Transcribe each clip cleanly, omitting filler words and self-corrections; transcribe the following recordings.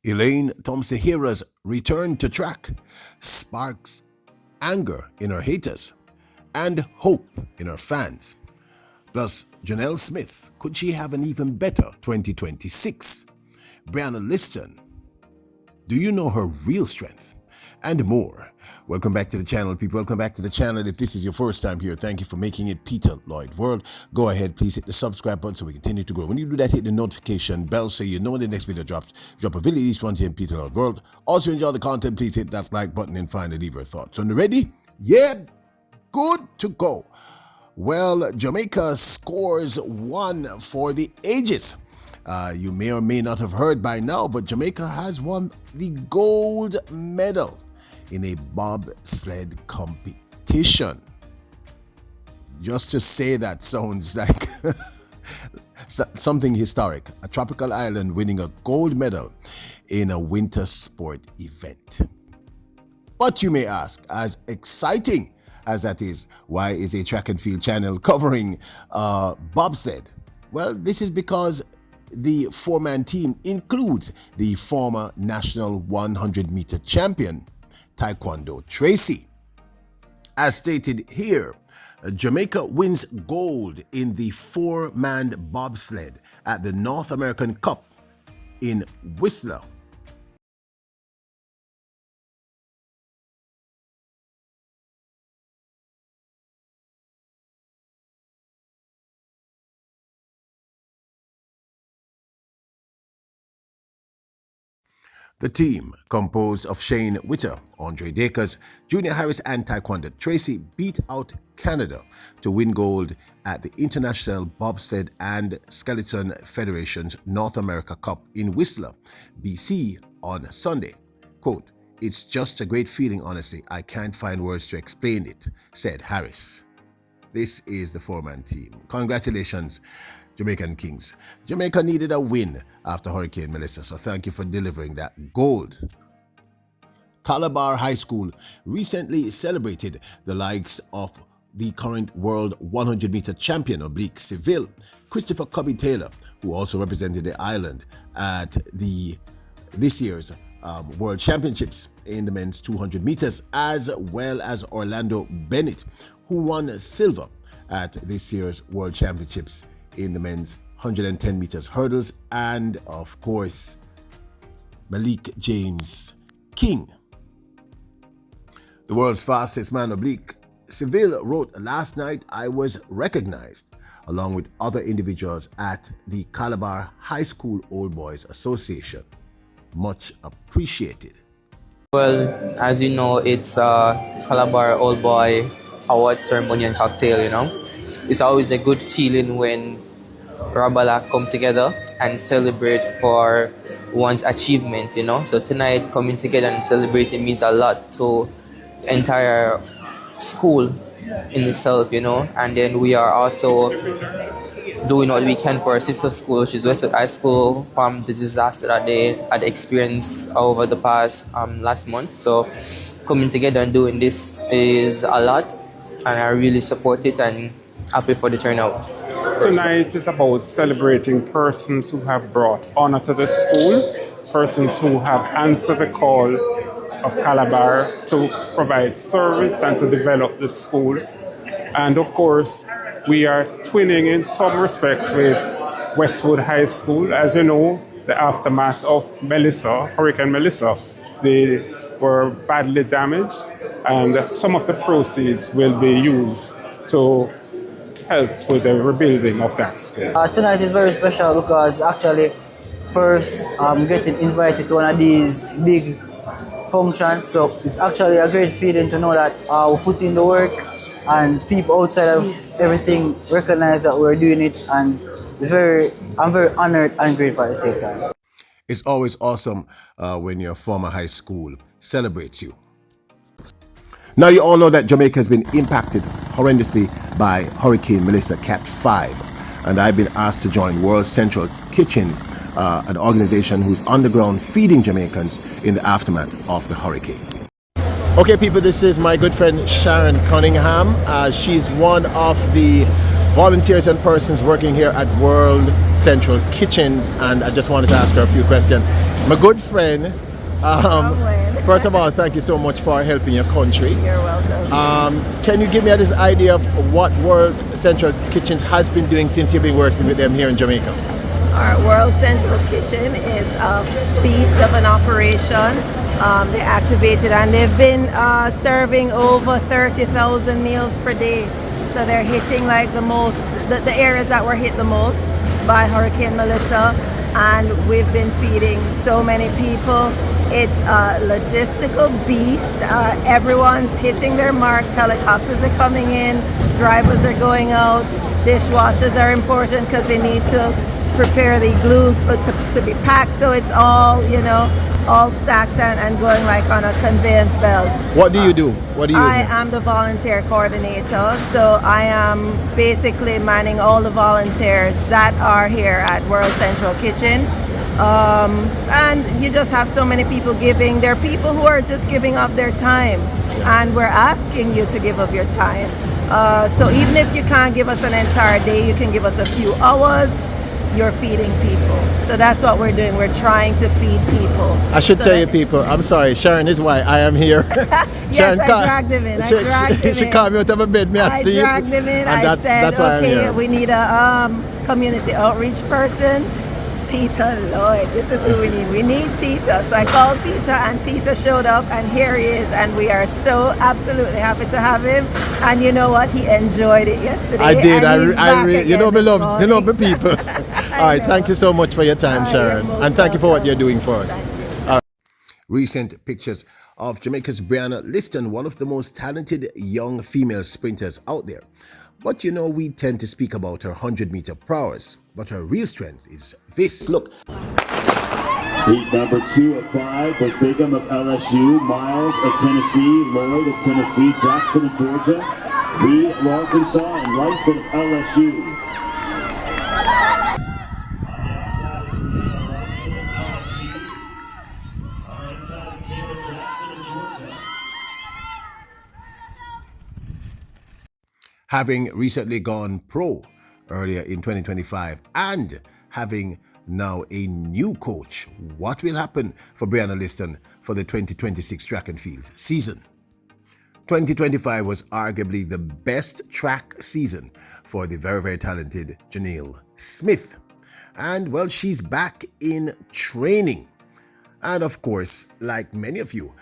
Elaine Thompson-Herah's return to track sparks anger in her haters and hope in her fans. Plus, Jonielle Smith, could she have an even better 2026? Brianna Lydton, do you know her real strength? And more. Welcome back to the channel, people. Welcome back to the channel. If this is your first time here, thank you for making it Peter Lloyd World. Go ahead, please hit the subscribe button so we continue to grow. When you do that, hit the notification bell so you know when the next video drops. Drop a video each one here in Peter Lloyd World. Also, enjoy the content, please hit that like button and finally leave your thoughts. So, ready? Yeah, good to go. Well, Jamaica scores one for the ages. You may or may not have heard by now, but Jamaica has won the gold medal in a bobsled competition. Just to say that sounds like something historic. A tropical island winning a gold medal in a winter sport event. But you may ask, as exciting as that is, why is a track and field channel covering bobsled? Well, this is because the four-man team includes the former national 100-meter champion, Taekwondo Tracy. As stated here, Jamaica wins gold in the four-man bobsled at the North American Cup in Whistler. The team, composed of Shane Witter, Andre Dakers, Junior Harris and Taekwondo Tracy, beat out Canada to win gold at the International Bobsled and Skeleton Federation's North America Cup in Whistler, BC on Sunday. Quote, "It's just a great feeling, honestly. I can't find words to explain it," said Harris. This is the four-man team. Congratulations, Jamaican Kings. Jamaica needed a win after Hurricane Melissa, so thank you for delivering that gold. Calabar High School recently celebrated the likes of the current world 100-meter champion, Oblique, Seville, Christopher Cubby Taylor, who also represented the island at this year's World Championships in the men's 200 meters, as well as Orlando Bennett, who won silver at this year's World Championships in the men's 110 meters hurdles, and of course, Malik James King. The world's fastest man, Oblique, Seville, wrote, "Last night I was recognized along with other individuals at the Calabar High School Old Boys Association. Much appreciated." Well, as you know, it's Calabar Old Boy Award Ceremony and Cocktail, you know. It's always a good feeling when Rabala come together and celebrate for one's achievement, you know. So tonight, coming together and celebrating means a lot to the entire school in itself, you know. And then we are also doing what we can for our sister school, which is Westwood High School, from the disaster that they had experienced over the past last month. So coming together and doing this is a lot, and I really support it and happy for the turnout. Tonight is about celebrating persons who have brought honor to the school, persons who have answered the call of Calabar to provide service and to develop the school. And of course, we are twinning in some respects with Westwood High School. As you know, the aftermath of Hurricane Melissa, they were badly damaged, and some of the proceeds will be used to help with the rebuilding of that school. Tonight is very special because actually first getting invited to one of these big functions, so it's actually a great feeling to know that we put in the work and people outside of everything recognize that we're doing it, and I'm very honored and grateful at the same time. It's always awesome when your former high school celebrates you. Now, you all know that Jamaica has been impacted horrendously by Hurricane Melissa Cat 5, and I've been asked to join World Central Kitchen, an organization who's underground feeding Jamaicans in the aftermath of the hurricane. Okay, people, this is my good friend Sharon Cunningham. She's one of the volunteers and persons working here at World Central Kitchens, and I just wanted to ask her a few questions. My good friend, first of all, thank you so much for helping your country. You're welcome. Can you give me an idea of what World Central Kitchens has been doing since you've been working with them here in Jamaica? Our World Central Kitchen is a beast of an operation. They activated and they've been serving over 30,000 meals per day. So they're hitting like the areas that were hit the most by Hurricane Melissa, and we've been feeding so many people. It's a logistical beast. Everyone's hitting their marks. Helicopters are coming in, drivers are going out, dishwashers are important because they need to prepare the glues to be packed. So it's all, all stacked and going like on a conveyance belt. What do you do? I am the volunteer coordinator, so I am basically manning all the volunteers that are here at World Central Kitchen. And you just have so many people giving. There are people who are just giving up their time, and we're asking you to give up your time. So even if you can't give us an entire day, you can give us a few hours. You're feeding people. So that's what we're doing. We're trying to feed people. I should tell you people, I'm sorry, Sharon is why I am here. Yes, I dragged him in. She called me out of bed, I dragged him in. I said, okay, we need a community outreach person. Peter Lloyd, this is who we need. We need Peter. So I called Peter, and Peter showed up, and here he is, and we are so absolutely happy to have him. And you know what? He enjoyed it yesterday. I did. You know me love the people. All right, thank you so much for your time, Sharon, and thank you for what you're doing for us. Recent pictures of Jamaica's Brianna Lydton, one of the most talented young female sprinters out there. But we tend to speak about her 100-meter prowess, but her real strength is this. Look. Heat number 2 of 5 was Bigham of LSU, Miles of Tennessee, Lloyd of Tennessee, Jackson of Georgia, Reed of Arkansas, and Lyson of LSU. Having recently gone pro earlier in 2025 and having now a new coach, what will happen for Brianna Lydton for the 2026 track and field season? 2025 was arguably the best track season for the very, very talented Jonielle Smith. And well, she's back in training. And of course, like many of you,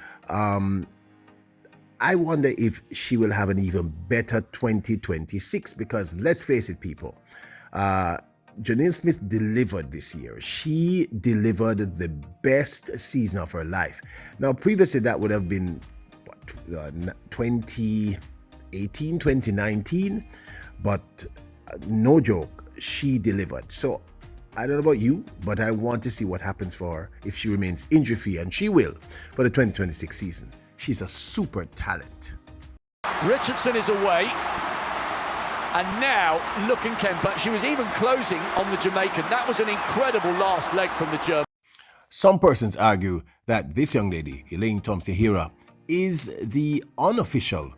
I wonder if she will have an even better 2026, because let's face it, people, Jonielle Smith delivered this year. She delivered the best season of her life. Now, previously that would have been 2018, 2019, but no joke, she delivered. So I don't know about you, but I want to see what happens for her if she remains injury-free, and she will for the 2026 season. She's a super talent. Richardson is away, and now looking Kemper. She was even closing on the Jamaican. That was an incredible last leg from the German. Some persons argue that this young lady, Elaine Thompson-Herah, is the unofficial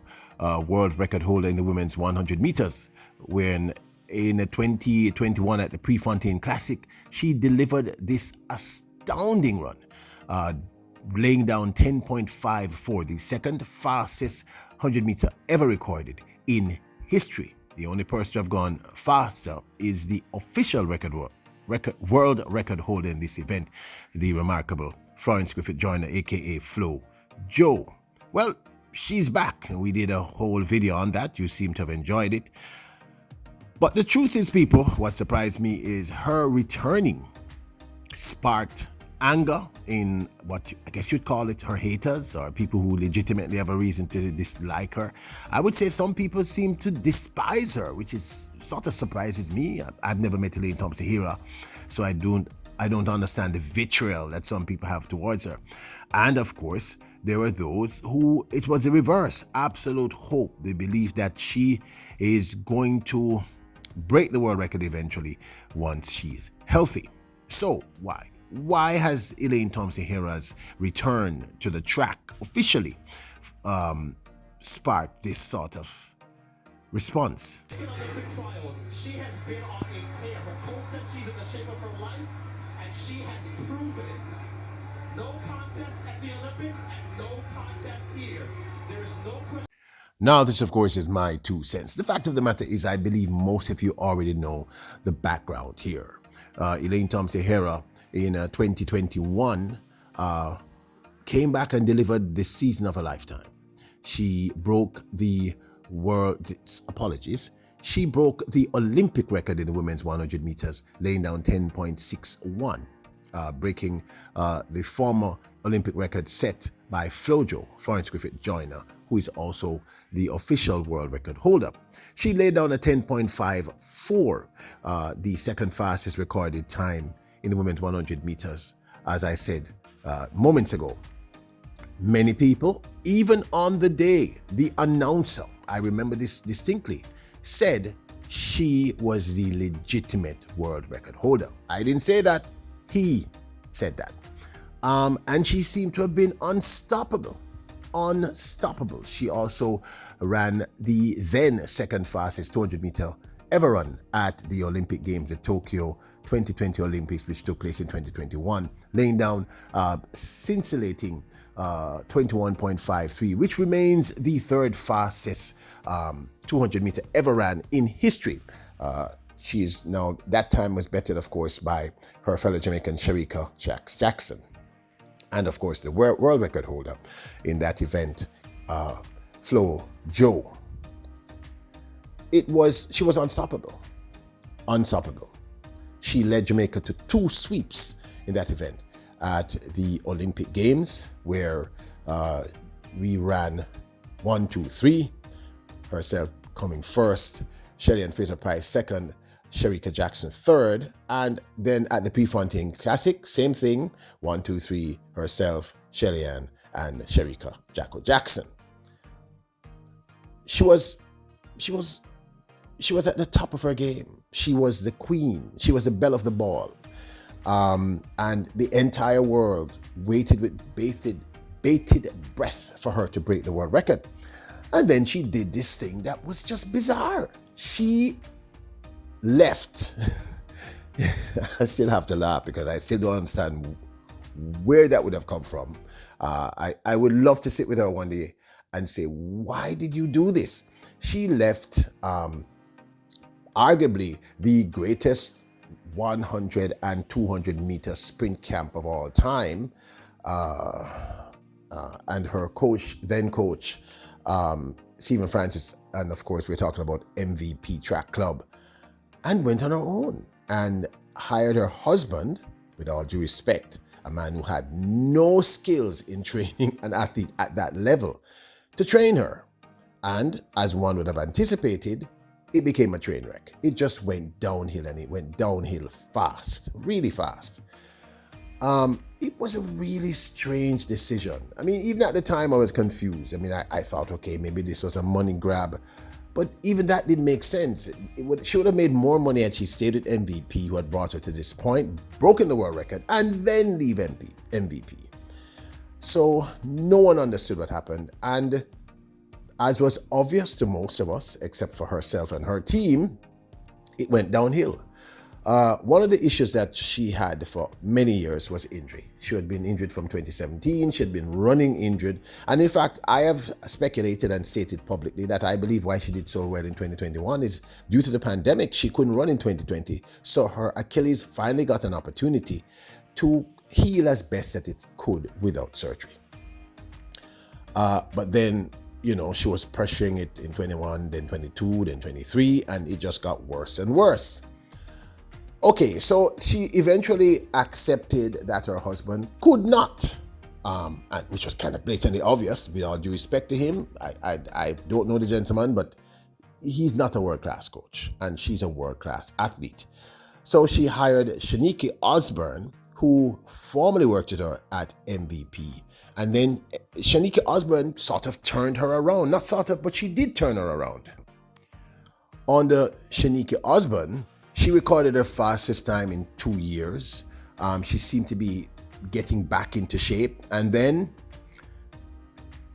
world record holder in the women's 100 meters, when in 2021 at the Prefontaine Classic, she delivered this astounding run, laying down 10.54, the second fastest 100 meter ever recorded in history. The only person to have gone faster is the official world record holder in this event, the remarkable Florence Griffith Joyner, aka Flo Jo. Well, she's back, and we did a whole video on that. You seem to have enjoyed it. But the truth is, people, what surprised me is her returning sparked anger in what I guess you'd call it her haters, or people who legitimately have a reason to dislike her. I would say some people seem to despise her, which is sort of surprises me. I've never met Elaine Thompson-Herah, so I don't understand the vitriol that some people have towards her. And of course, there were those who it was the reverse, absolute hope. They believe that she is going to break the world record eventually once she's healthy. So why has Elaine Thompson-Herah's return to the track officially sparked this sort of response. Olympic trials, she has been on a tear. Her coach said she's in the shape of her life, and she has proven it. No contest at the Olympics, and no contest here. There is no question. Now, this, of course, is my 2 cents. The fact of the matter is, I believe most of you already know the background here. Elaine Thompson-Herah in 2021 came back and delivered the season of a lifetime. She broke the she broke the Olympic record in the women's 100 meters, laying down 10.61, breaking the former Olympic record set by Flojo, Florence Griffith Joyner, who is also the official world record holder. She laid down a 10.54, the second fastest recorded time in the women's 100 meters, as I said moments ago. Many people, even on the day, the announcer, I remember this distinctly, said she was the legitimate world record holder. I didn't say that. He said that. And she seemed to have been unstoppable. Unstoppable. She also ran the then second fastest 200 meter ever run at the Olympic Games, the Tokyo 2020 Olympics, which took place in 2021, laying down scintillating 21.53, which remains the third fastest 200 meter ever ran in history. She's now, that time was bettered, of course, by her fellow Jamaican Shericka Jackson. And of course, the world record holder in that event, Flo Jo. She was unstoppable. Unstoppable. She led Jamaica to 2 sweeps in that event at the Olympic Games, where we ran 1, 2, 3, herself coming first, Shelly and Fraser Price second, Shericka Jackson third, and then at the Prefontaine Classic, same thing, 1, 2, 3, herself, Shelly Ann, and Shericka Jacko Jackson. She was at the top of her game. She was the queen. She was the belle of the ball. And the entire world waited with bated breath for her to break the world record. And then she did this thing that was just bizarre. She left. I still have to laugh because I still don't understand where that would have come from. I would love to sit with her one day and say, why did you do this? She left arguably the greatest 100 and 200 meter sprint camp of all time, and her then coach, Stephen Francis, and of course we're talking about MVP Track Club, and went on her own and hired her husband, with all due respect, a man who had no skills in training an athlete at that level, to train her. And as one would have anticipated, it became a train wreck. It just went downhill, and it went downhill fast, really fast. It was a really strange decision. I mean, even at the time I was confused. I mean, I thought, okay, maybe this was a money grab, but even that didn't make sense. She would have made more money had she stayed with MVP, who had brought her to this point, broken the world record, and then leave MVP. So no one understood what happened, and as was obvious to most of us, except for herself and her team, it went downhill. One of the issues that she had for many years was injury. She had been injured from 2017. She had been running injured. And in fact, I have speculated and stated publicly that I believe why she did so well in 2021 is due to the pandemic. She couldn't run in 2020. So her Achilles finally got an opportunity to heal as best that it could without surgery. But then, she was pressuring it in 21, then 22, then 23, and it just got worse and worse. Okay, so she eventually accepted that her husband could not, which was kind of blatantly obvious, with all due respect to him. I don't know the gentleman, but he's not a world-class coach, and she's a world-class athlete. So she hired Shanique Osborne, who formerly worked with her at MVP. And then Shanique Osborne sort of turned her around. Not sort of, but she did turn her around. Under Shanique Osborne, she recorded her fastest time in 2 years. She seemed to be getting back into shape. And then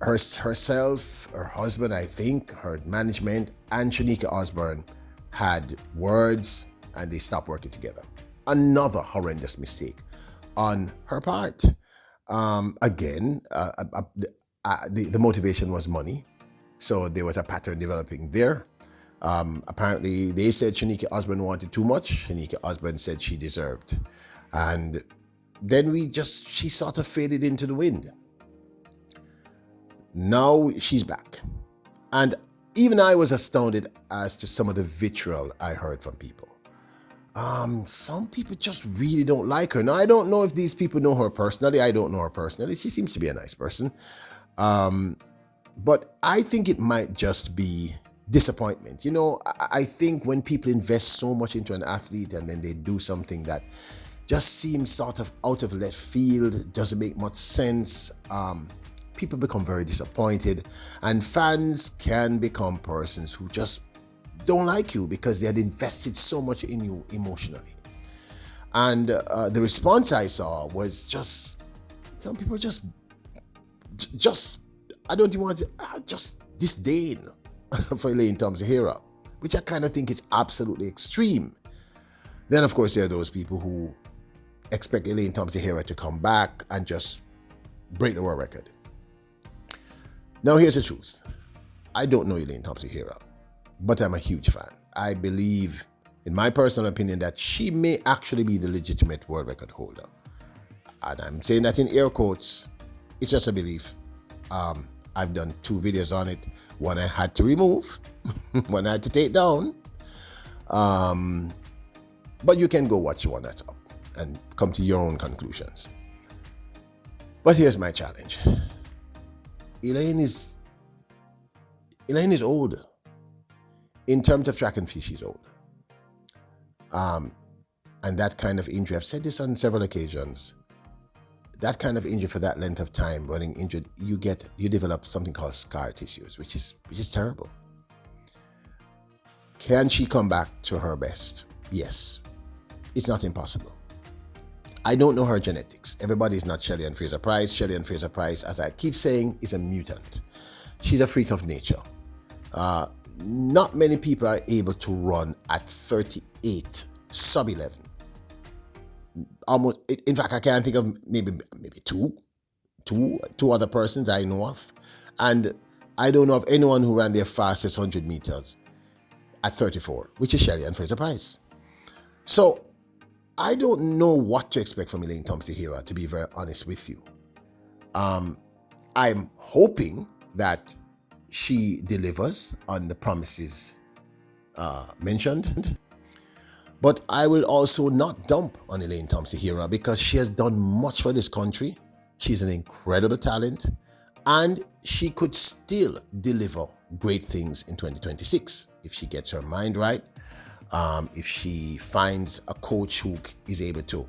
herself, her husband, I think, her management, and Shanika Osbourne had words and they stopped working together. Another horrendous mistake on her part. The motivation was money. So there was a pattern developing there. Apparently, they said Shanika Osbourne wanted too much. Shanika Osbourne said she deserved. And then she sort of faded into the wind. Now she's back. And even I was astounded as to some of the vitriol I heard from people. Some people just really don't like her. Now, I don't know if these people know her personally. I don't know her personally. She seems to be a nice person. But I think it might just be disappointment. You know, I think when people invest so much into an athlete and then they do something that just seems sort of out of left field, doesn't make much sense, people become very disappointed, and fans can become persons who just don't like you because they had invested so much in you emotionally. And the response I saw was just, some people just I don't even want to, just disdain for Elaine Thompson-Herah, which I kind of think is absolutely extreme. Then, of course, there are those people who expect Elaine Thompson-Herah to come back and just break the world record. Now, here's the truth. I don't know Elaine Thompson-Herah, but I'm a huge fan. I believe, in my personal opinion, that she may actually be the legitimate world record holder. And I'm saying that in air quotes. It's just a belief. I've done 2 videos on it. One I had to remove, one I had to take down. But you can go watch the one that's up and come to your own conclusions. But here's my challenge. Elaine is old. In terms of track and field, she's old. And that kind of injury, I've said this on several occasions, that kind of injury for that length of time, running injured, you develop something called scar tissues, which is terrible. Can she come back to her best? Yes. It's not impossible. I don't know her genetics. Everybody's not Shelly-Ann Fraser-Pryce. Shelly-Ann Fraser-Pryce, as I keep saying, is a mutant. She's a freak of nature. Not many people are able to run at 38, sub 11. Almost, in fact, I can't think of maybe two other persons I know of. And I don't know of anyone who ran their fastest 100 meters at 34, which is Shelly-Ann Fraser-Pryce. So I don't know what to expect from Elaine Thompson-Herah, to be very honest with you. I'm hoping that she delivers on the promises mentioned. But I will also not dump on Elaine Thompson-Herah because she has done much for this country. She's an incredible talent, and she could still deliver great things in 2026 if she gets her mind right. If she finds a coach who is able to,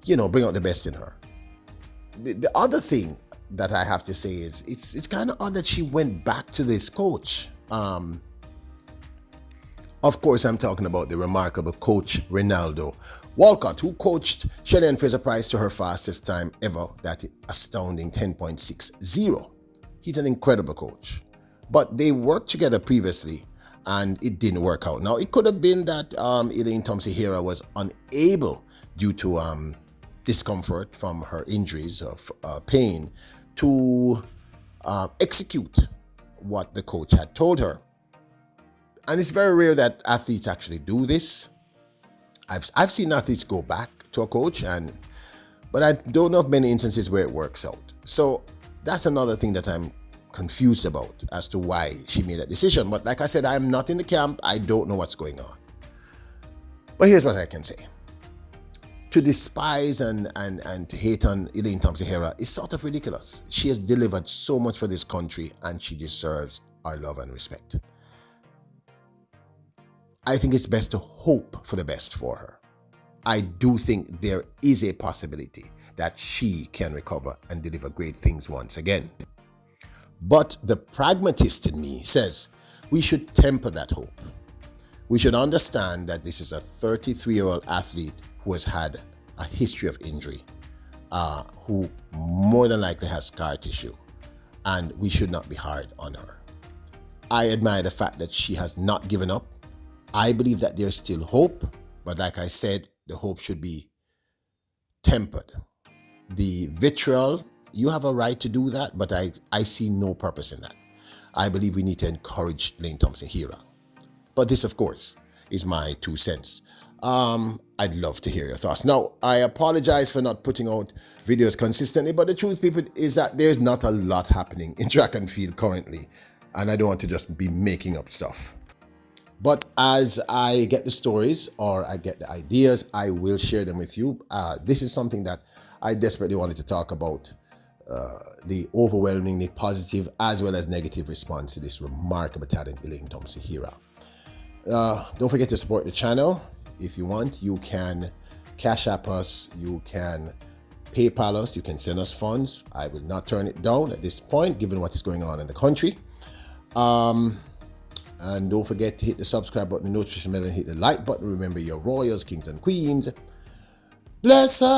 bring out the best in her. The other thing that I have to say is it's kind of odd that she went back to this coach. Of course, I'm talking about the remarkable coach Ronaldo Walcott, who coached Shelly-Ann Fraser-Pryce to her fastest time ever, that astounding 10.60. He's an incredible coach. But they worked together previously, and it didn't work out. Now, it could have been that Elaine Thompson-Herah was unable, due to discomfort from her injuries or pain, to execute what the coach had told her. And it's very rare that athletes actually do this. I've seen athletes go back to a coach, but I don't know of many instances where it works out. So that's another thing that I'm confused about as to why she made that decision. But like I said, I'm not in the camp. I don't know what's going on. But here's what I can say. To despise and to hate on Elaine Thompson-Herah is sort of ridiculous. She has delivered so much for this country, and she deserves our love and respect. I think it's best to hope for the best for her. I do think there is a possibility that she can recover and deliver great things once again. But the pragmatist in me says we should temper that hope. We should understand that this is a 33-year-old athlete who has had a history of injury, who more than likely has scar tissue. and we should not be hard on her. I admire the fact that she has not given up. I believe that there's still hope, but like I said, the hope should be tempered. The vitriol, you have a right to do that, but I see no purpose in that. I believe we need to encourage Elaine Thompson-Herah. But this, of course, is my 2 cents. I'd love to hear your thoughts. Now, I apologize for not putting out videos consistently, but the truth, people, is that there's not a lot happening in track and field currently, and I don't want to just be making up stuff. But as I get the stories or I get the ideas, I will share them with you. This is something that I desperately wanted to talk about, the overwhelmingly positive as well as negative response to this remarkable talent, Elaine Thompson-Herah. Don't forget to support the channel. If you want, you can Cash App us, you can PayPal us, you can send us funds. I will not turn it down at this point, given what's going on in the country. And don't forget to hit the subscribe button, the notification bell, and hit the like button. Remember, your royals, kings, and queens. Bless up.